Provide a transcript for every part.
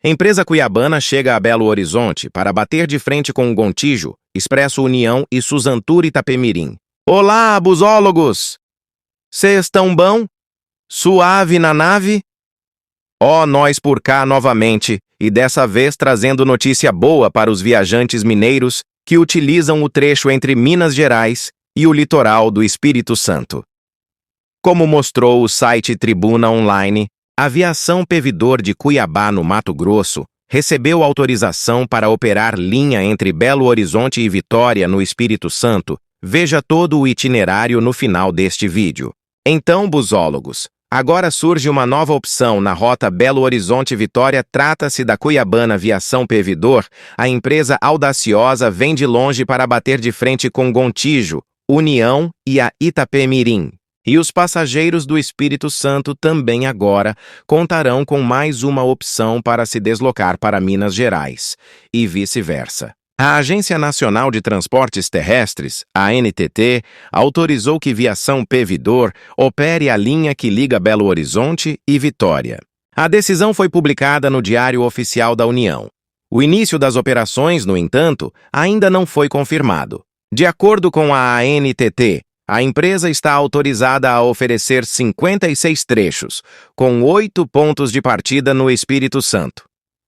Empresa cuiabana chega a Belo Horizonte para bater de frente com o Gontijo, Expresso União e Suzantur Itapemirim. Olá, busólogos! Cês estão bom? Suave na nave? Ó, nós por cá novamente, e dessa vez trazendo notícia boa para os viajantes mineiros que utilizam o trecho entre Minas Gerais e o litoral do Espírito Santo. Como mostrou o site Tribuna Online, a Aviação Pevidor de Cuiabá, no Mato Grosso, recebeu autorização para operar linha entre Belo Horizonte e Vitória, no Espírito Santo. Veja todo o itinerário no final deste vídeo. Então, busólogos, agora surge uma nova opção na rota Belo Horizonte-Vitória. Trata-se da cuiabana Aviação Pevidor. A empresa audaciosa vem de longe para bater de frente com Gontijo, União e a Itapemirim. E os passageiros do Espírito Santo também agora contarão com mais uma opção para se deslocar para Minas Gerais, e vice-versa. A Agência Nacional de Transportes Terrestres, a ANTT, autorizou que Viação Pevidor opere a linha que liga Belo Horizonte e Vitória. A decisão foi publicada no Diário Oficial da União. O início das operações, no entanto, ainda não foi confirmado. De acordo com a ANTT, a empresa está autorizada a oferecer 56 trechos, com 8 pontos de partida no Espírito Santo: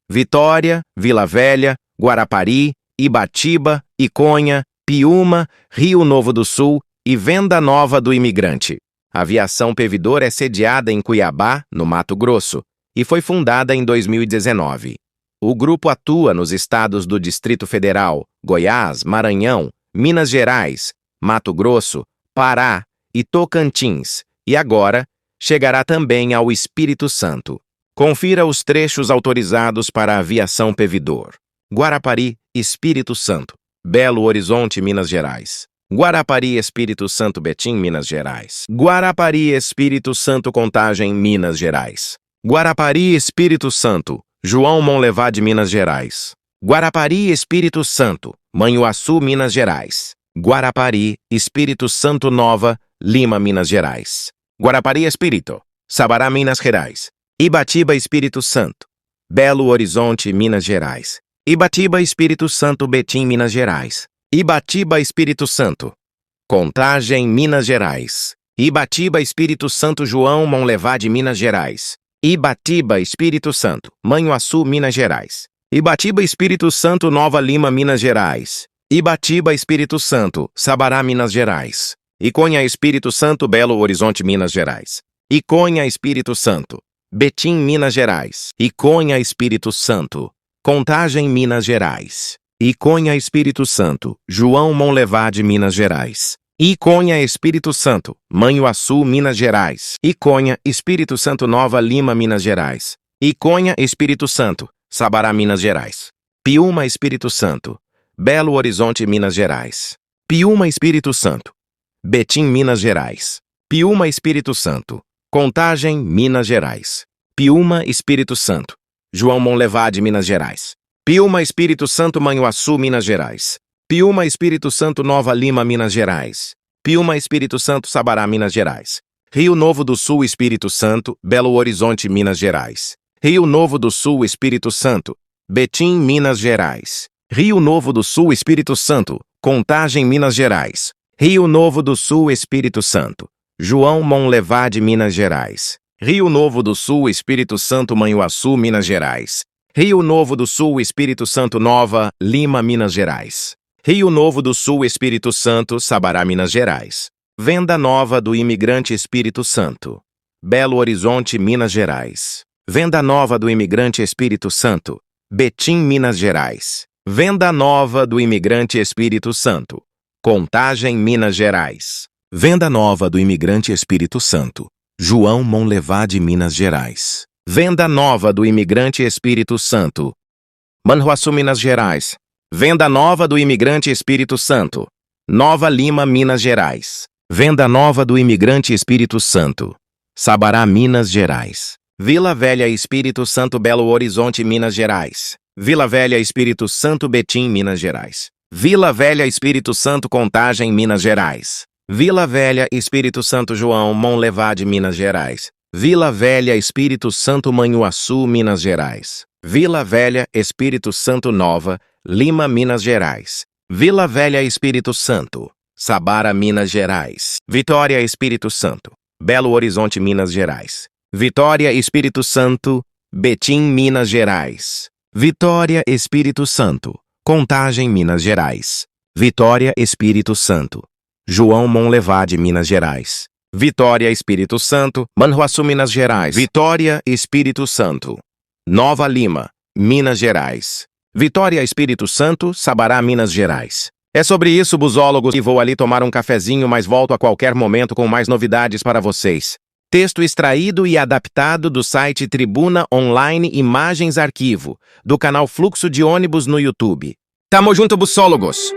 Vitória, Vila Velha, Guarapari, Ibatiba, Iconha, Piúma, Rio Novo do Sul e Venda Nova do Imigrante. A Aviação Pevidor é sediada em Cuiabá, no Mato Grosso, e foi fundada em 2019. O grupo atua nos estados do Distrito Federal, Goiás, Maranhão, Minas Gerais, Mato Grosso, Pará e Tocantins, e agora chegará também ao Espírito Santo. Confira os trechos autorizados para a Aviação Pevidor: Guarapari, Espírito Santo; Belo Horizonte, Minas Gerais; Guarapari, Espírito Santo, Betim, Minas Gerais; Guarapari, Espírito Santo, Contagem, Minas Gerais; Guarapari, Espírito Santo, João Monlevade, Minas Gerais; Guarapari, Espírito Santo, Manhuaçu, Minas Gerais; Guarapari, Espírito Santo Nova, Lima, Minas Gerais; Guarapari, Espírito, Sabará, Minas Gerais; Ibatiba, Espírito Santo, Belo Horizonte, Minas Gerais; Ibatiba, Espírito Santo, Betim, Minas Gerais; Ibatiba, Espírito Santo, Contagem, Minas Gerais; Ibatiba, Espírito Santo, João Monlevade, Minas Gerais; Ibatiba, Espírito Santo, Manhuaçu, Minas Gerais; Ibatiba, Espírito Santo, Nova Lima, Minas Gerais; Ibatiba, Espírito Santo, Sabará, Minas Gerais; Iconha, Espírito Santo, Belo Horizonte, Minas Gerais; Iconha, Espírito Santo, Betim, Minas Gerais; Iconha, Espírito Santo, Contagem, Minas Gerais; Iconha, Espírito Santo, João Monlevade, Minas Gerais; Iconha, Espírito Santo, Manhuaçu, Minas Gerais; Iconha, Espírito Santo, Nova Lima, Minas Gerais; Iconha, Espírito Santo, Sabará, Minas Gerais; Piúma, Espírito Santo, Belo Horizonte, Minas Gerais; Piúma, Espírito Santo, Betim, Minas Gerais; Piúma, Espírito Santo, Contagem, Minas Gerais; Piúma, Espírito Santo, João Monlevade, Minas Gerais; Piúma, Espírito Santo, Manhuaçu, Minas Gerais; Piúma, Espírito Santo, Nova Lima, Minas Gerais; Piúma, Espírito Santo, Sabará, Minas Gerais; Rio Novo do Sul, Espírito Santo, Belo Horizonte, Minas Gerais; Rio Novo do Sul, Espírito Santo, Betim, Minas Gerais; Rio Novo do Sul, Espírito Santo, Contagem, Minas Gerais; Rio Novo do Sul, Espírito Santo, João Monlevade, Minas Gerais; Rio Novo do Sul, Espírito Santo, Manhuaçu, Minas Gerais; Rio Novo do Sul, Espírito Santo, Nova Lima, Minas Gerais; Rio Novo do Sul, Espírito Santo, Sabará, Minas Gerais; Venda Nova do Imigrante, Espírito Santo, Belo Horizonte, Minas Gerais; Venda Nova do Imigrante, Espírito Santo, Betim, Minas Gerais; Venda Nova do Imigrante, Espírito Santo, Contagem, Minas Gerais; Venda Nova do Imigrante, Espírito Santo, João Monlevade, Minas Gerais; Venda Nova do Imigrante, Espírito Santo, Manhuaçu, Minas Gerais; Venda Nova do Imigrante, Espírito Santo, Nova Lima, Minas Gerais; Venda Nova do Imigrante, Espírito Santo, Sabará, Minas Gerais; Vila Velha, Espírito Santo, Belo Horizonte, Minas Gerais; Vila Velha, Espírito Santo, Betim, Minas Gerais; Vila Velha, Espírito Santo, Contagem, Minas Gerais; Vila Velha, Espírito Santo, João Monlevade, Minas Gerais; Vila Velha, Espírito Santo, Manhuaçu, Minas Gerais; Vila Velha, Espírito Santo Nova, Lima, Minas Gerais. Vila Velha, Espírito Santo, Sabará, Minas Gerais. Vitória, Espírito Santo, Belo Horizonte, Minas Gerais. Vitória, Espírito Santo, Betim, Minas Gerais. Vitória, Espírito Santo, Contagem, Minas Gerais. Vitória, Espírito Santo, João Monlevade, Minas Gerais. Vitória, Espírito Santo, Manhuaçu, Minas Gerais. Vitória, Espírito Santo, Nova Lima, Minas Gerais. Vitória, Espírito Santo, Sabará, Minas Gerais. É sobre isso, busólogos, e vou ali tomar um cafezinho, mas volto a qualquer momento com mais novidades para vocês. Texto extraído e adaptado do site Tribuna Online Imagens Arquivo, do canal Fluxo de Ônibus no YouTube. Tamo junto, busólogos!